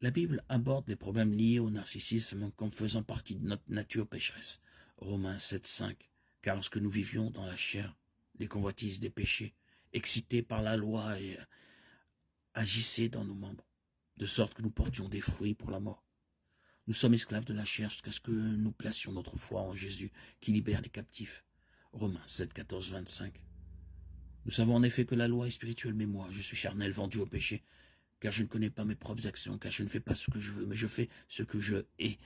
La Bible aborde les problèmes liés au narcissisme comme faisant partie de notre nature pécheresse. Romains 7,5. Car lorsque nous vivions dans la chair, les convoitises des péchés, excités par la loi, agissaient dans nos membres, de sorte que nous portions des fruits pour la mort. Nous sommes esclaves de la chair jusqu'à ce que nous placions notre foi en Jésus qui libère les captifs. Romains 7, 14, 25. Nous savons en effet que la loi est spirituelle, mais moi, je suis charnel, vendu au péché, car je ne connais pas mes propres actions, car je ne fais pas ce que je veux, mais je fais ce que je hais.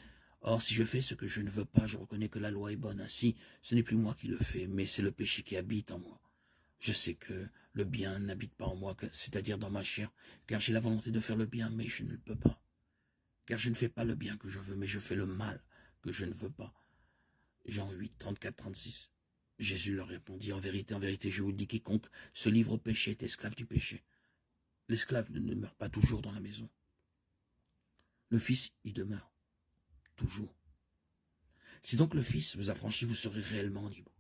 Or, si je fais ce que je ne veux pas, je reconnais que la loi est bonne. Ainsi, ce n'est plus moi qui le fais, mais c'est le péché qui habite en moi. Je sais que le bien n'habite pas en moi, c'est-à-dire dans ma chair, car j'ai la volonté de faire le bien, mais je ne le peux pas. Car je ne fais pas le bien que je veux, mais je fais le mal que je ne veux pas. Jean 8, 34, 36. Jésus leur répondit, en vérité, je vous dis, quiconque se livre au péché est esclave du péché. L'esclave ne demeure pas toujours dans la maison. Le Fils y demeure, toujours. Si donc le Fils vous affranchit, vous serez réellement libre.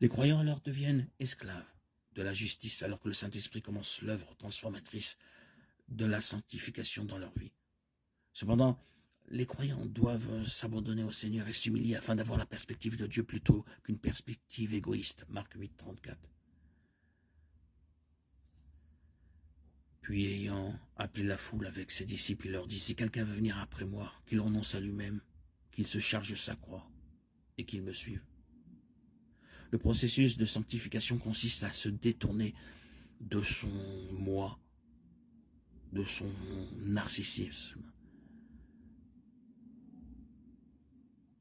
Les croyants alors deviennent esclaves de la justice, alors que le Saint-Esprit commence l'œuvre transformatrice de la sanctification dans leur vie. Cependant, les croyants doivent s'abandonner au Seigneur et s'humilier afin d'avoir la perspective de Dieu plutôt qu'une perspective égoïste. Marc 8, 34. Puis ayant appelé la foule avec ses disciples, il leur dit, si quelqu'un veut venir après moi, qu'il renonce à lui-même, qu'il se charge de sa croix et qu'il me suive. Le processus de sanctification consiste à se détourner de son moi, de son narcissisme,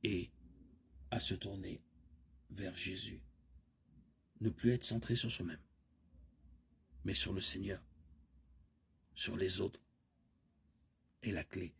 et à se tourner vers Jésus. Ne plus être centré sur soi-même, mais sur le Seigneur, sur les autres. Et la clé,